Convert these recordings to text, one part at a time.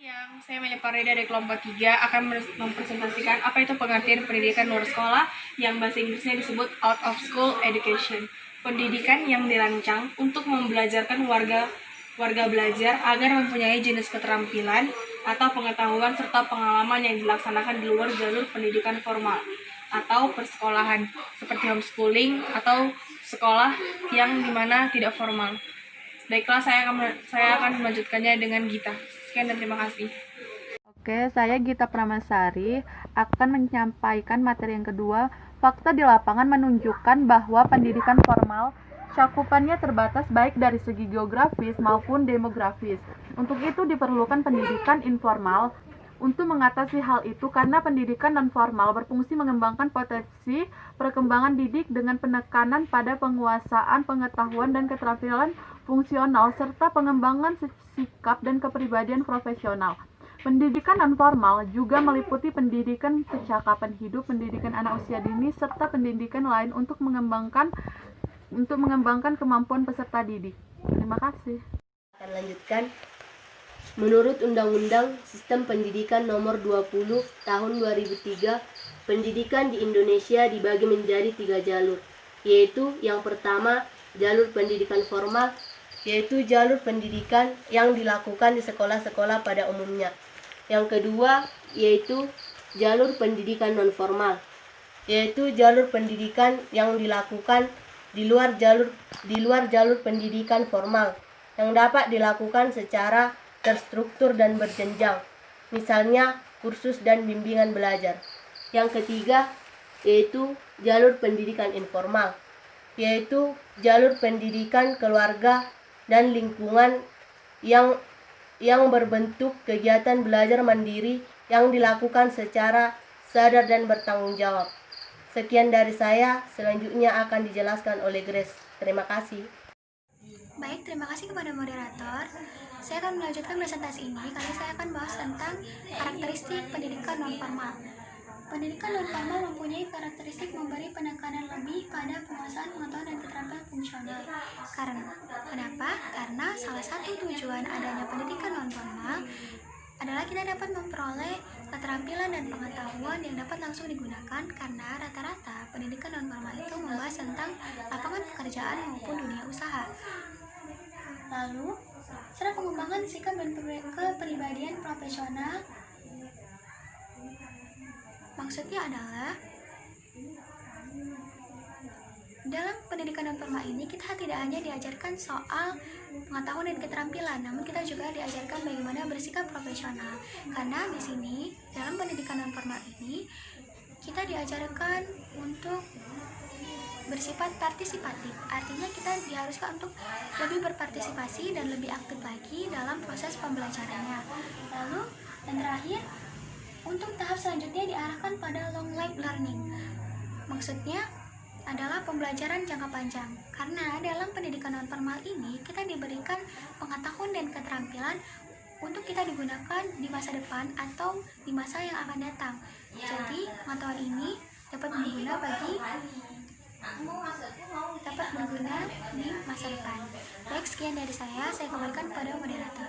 Saya Meli Parida dari kelompok 3 akan mempresentasikan apa itu pengertian pendidikan luar sekolah yang bahasa Inggrisnya disebut out of school education. Pendidikan yang dirancang untuk membelajarkan warga belajar agar mempunyai jenis keterampilan atau pengetahuan serta pengalaman yang dilaksanakan di luar jalur pendidikan formal atau persekolahan seperti homeschooling atau sekolah yang dimana tidak formal. Baiklah, saya akan melanjutkannya dengan Gita. Sekian dan terima kasih. Oke, saya Gita Pramasari akan menyampaikan materi yang kedua. Fakta di lapangan menunjukkan bahwa pendidikan formal cakupannya terbatas baik dari segi geografis maupun demografis. Untuk itu diperlukan pendidikan informal. Untuk mengatasi hal itu, karena pendidikan non-formal berfungsi mengembangkan potensi perkembangan didik dengan penekanan pada penguasaan pengetahuan dan keterampilan fungsional serta pengembangan sikap dan kepribadian profesional. Pendidikan non-formal juga meliputi pendidikan kecakapan hidup, pendidikan anak usia dini, serta pendidikan lain untuk mengembangkan kemampuan peserta didik. Terima kasih. Akan lanjutkan. Menurut Undang-Undang Sistem Pendidikan Nomor 20 Tahun 2003, pendidikan di Indonesia dibagi menjadi 3 jalur, yaitu yang pertama, jalur pendidikan formal, yaitu jalur pendidikan yang dilakukan di sekolah-sekolah pada umumnya. Yang kedua, yaitu jalur pendidikan non-formal, yaitu jalur pendidikan yang dilakukan di luar jalur pendidikan formal, yang dapat dilakukan secara terstruktur dan berjenjang, misalnya kursus dan bimbingan belajar. Yang ketiga, yaitu jalur pendidikan informal, yaitu jalur pendidikan keluarga dan lingkungan yang berbentuk kegiatan belajar mandiri yang dilakukan secara sadar dan bertanggung jawab. Sekian dari saya, selanjutnya akan dijelaskan oleh Grace. Terima kasih. Baik, terima kasih kepada moderator. Saya akan melanjutkan presentasi ini karena saya akan bahas tentang karakteristik pendidikan non-formal. Pendidikan non-formal mempunyai karakteristik memberi penekanan lebih pada penguasaan pengetahuan dan keterampilan fungsional. Kenapa? Karena salah satu tujuan adanya pendidikan non-formal adalah kita dapat memperoleh keterampilan dan pengetahuan yang dapat langsung digunakan, karena rata-rata pendidikan non-formal itu membahas tentang lapangan pekerjaan maupun dunia usaha. Lalu, cara pengembangan sikap dan kepribadian profesional maksudnya adalah dalam pendidikan non-formal ini kita tidak hanya diajarkan soal pengetahuan dan keterampilan, namun kita juga diajarkan bagaimana bersikap profesional. Karena di sini dalam pendidikan non-formal ini kita diajarkan untuk bersifat partisipatif, artinya kita diharuskan untuk lebih berpartisipasi dan lebih aktif lagi dalam proses pembelajarannya. Lalu dan terakhir, untuk tahap selanjutnya diarahkan pada long life learning. Maksudnya adalah pembelajaran jangka panjang, karena dalam pendidikan non-formal ini kita diberikan pengetahuan dan keterampilan untuk kita digunakan di masa depan atau di masa yang akan datang. Jadi pengetahuan ini dapat berguna di masa depan. Baik, sekian dari saya kembalikan kepada moderator.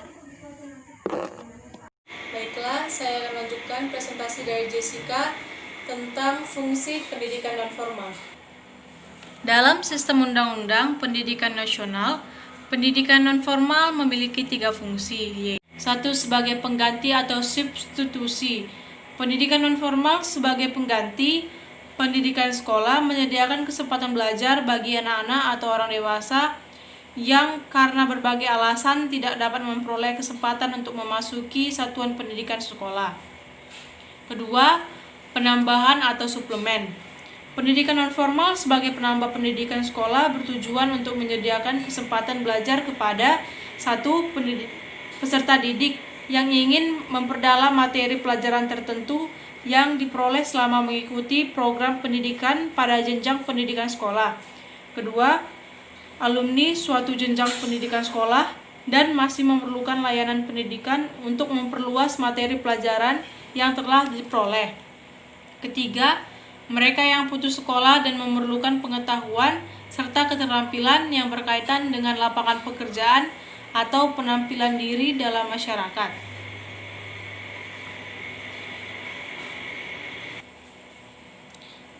Baiklah, saya akan lanjutkan presentasi dari Jessica tentang fungsi pendidikan non-formal. Dalam sistem undang-undang pendidikan nasional, pendidikan non-formal memiliki 3 fungsi, yaitu 1. Sebagai pengganti atau substitusi. Pendidikan non-formal sebagai pengganti pendidikan sekolah menyediakan kesempatan belajar bagi anak-anak atau orang dewasa yang karena berbagai alasan tidak dapat memperoleh kesempatan untuk memasuki satuan pendidikan sekolah. Kedua, penambahan atau suplemen. Pendidikan non-formal sebagai penambah pendidikan sekolah bertujuan untuk menyediakan kesempatan belajar kepada satu peserta didik yang ingin memperdalam materi pelajaran tertentu yang diperoleh selama mengikuti program pendidikan pada jenjang pendidikan sekolah. Kedua, alumni suatu jenjang pendidikan sekolah dan masih memerlukan layanan pendidikan untuk memperluas materi pelajaran yang telah diperoleh. Ketiga, mereka yang putus sekolah dan memerlukan pengetahuan serta keterampilan yang berkaitan dengan lapangan pekerjaan atau penampilan diri dalam masyarakat.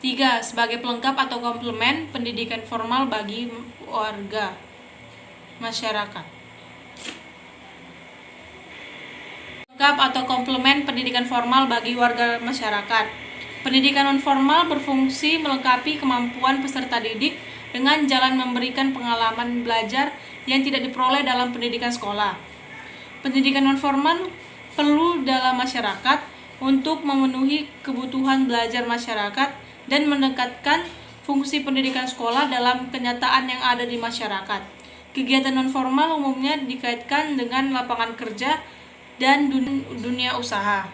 3. Sebagai pelengkap atau komplement pendidikan formal bagi warga masyarakat. Pelengkap atau komplement pendidikan formal bagi warga masyarakat. Pendidikan non-formal berfungsi melengkapi kemampuan peserta didik dengan jalan memberikan pengalaman belajar yang tidak diperoleh dalam pendidikan sekolah. Pendidikan non-formal perlu dalam masyarakat untuk memenuhi kebutuhan belajar masyarakat dan mendekatkan fungsi pendidikan sekolah dalam kenyataan yang ada di masyarakat. Kegiatan non-formal umumnya dikaitkan dengan lapangan kerja dan dunia usaha.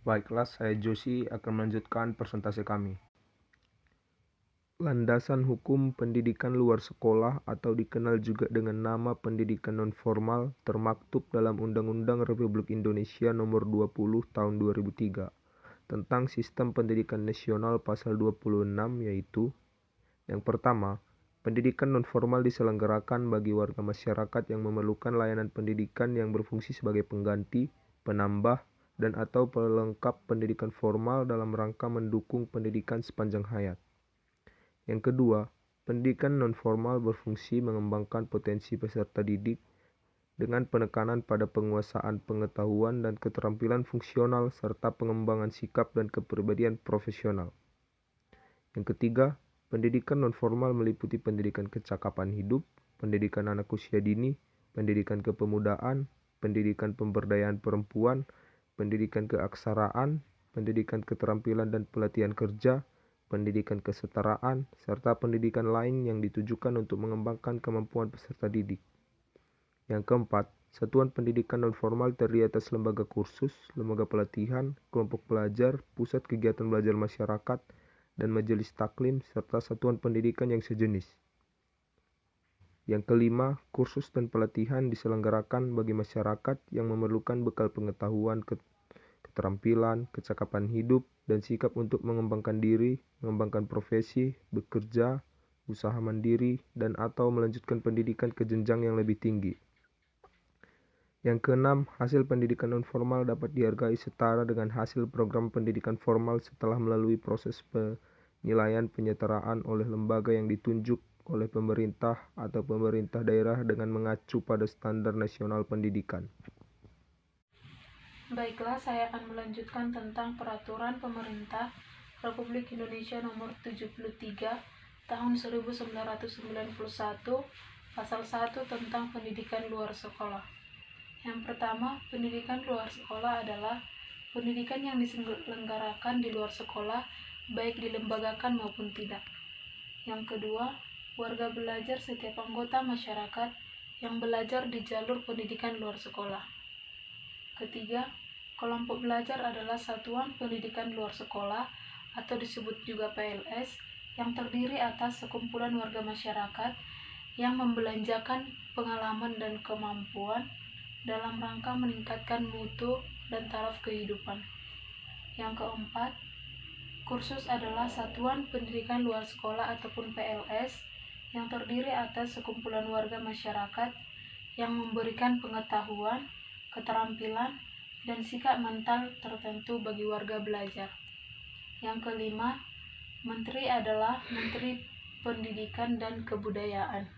Baiklah, saya Josi akan melanjutkan presentasi kami. Landasan hukum pendidikan luar sekolah atau dikenal juga dengan nama pendidikan non-formal termaktub dalam Undang-Undang Republik Indonesia Nomor 20 Tahun 2003 tentang Sistem Pendidikan Nasional Pasal 26, yaitu yang pertama, pendidikan non-formal diselenggarakan bagi warga masyarakat yang memerlukan layanan pendidikan yang berfungsi sebagai pengganti, penambah, dan atau pelengkap pendidikan formal dalam rangka mendukung pendidikan sepanjang hayat. Yang kedua, pendidikan non-formal berfungsi mengembangkan potensi peserta didik dengan penekanan pada penguasaan pengetahuan dan keterampilan fungsional serta pengembangan sikap dan kepribadian profesional. Yang ketiga, pendidikan non-formal meliputi pendidikan kecakapan hidup, pendidikan anak usia dini, pendidikan kepemudaan, pendidikan pemberdayaan perempuan, pendidikan keaksaraan, pendidikan keterampilan dan pelatihan kerja, pendidikan kesetaraan, serta pendidikan lain yang ditujukan untuk mengembangkan kemampuan peserta didik. Yang keempat, satuan pendidikan non-formal terdiri atas lembaga kursus, lembaga pelatihan, kelompok belajar, pusat kegiatan belajar masyarakat, dan majelis taklim, serta satuan pendidikan yang sejenis. Yang kelima, kursus dan pelatihan diselenggarakan bagi masyarakat yang memerlukan bekal pengetahuan, keterampilan, kecakapan hidup, dan sikap untuk mengembangkan diri, mengembangkan profesi, bekerja, usaha mandiri, dan atau melanjutkan pendidikan ke jenjang yang lebih tinggi. Yang keenam, hasil pendidikan non-formal dapat dihargai setara dengan hasil program pendidikan formal setelah melalui proses penilaian penyetaraan oleh lembaga yang ditunjuk oleh pemerintah atau pemerintah daerah dengan mengacu pada standar nasional pendidikan. Baiklah, saya akan melanjutkan tentang Peraturan Pemerintah Republik Indonesia Nomor 73 Tahun 1991 Pasal 1 tentang pendidikan luar sekolah. Yang pertama, pendidikan luar sekolah adalah pendidikan yang diselenggarakan di luar sekolah, baik dilembagakan maupun tidak. Yang kedua, warga belajar setiap anggota masyarakat yang belajar di jalur pendidikan luar sekolah. Ketiga, kelompok belajar adalah satuan pendidikan luar sekolah atau disebut juga PLS yang terdiri atas sekumpulan warga masyarakat yang membelanjakan pengalaman dan kemampuan dalam rangka meningkatkan mutu dan taraf kehidupan. Yang keempat, kursus adalah satuan pendidikan luar sekolah ataupun PLS yang terdiri atas sekumpulan warga masyarakat yang memberikan pengetahuan, keterampilan, dan sikap mental tertentu bagi warga belajar. Yang kelima, menteri adalah Menteri Pendidikan dan Kebudayaan.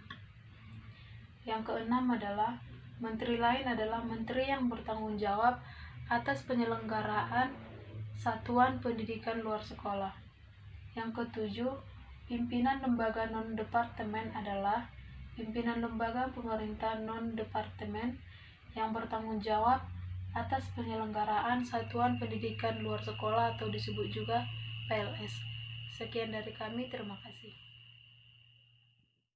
Yang keenam adalah menteri lain adalah menteri yang bertanggung jawab atas penyelenggaraan satuan pendidikan luar sekolah. Yang ketujuh, pimpinan lembaga non-departemen adalah pimpinan lembaga pemerintah non-departemen yang bertanggung jawab atas penyelenggaraan satuan pendidikan luar sekolah atau disebut juga PLS. Sekian dari kami, terima kasih.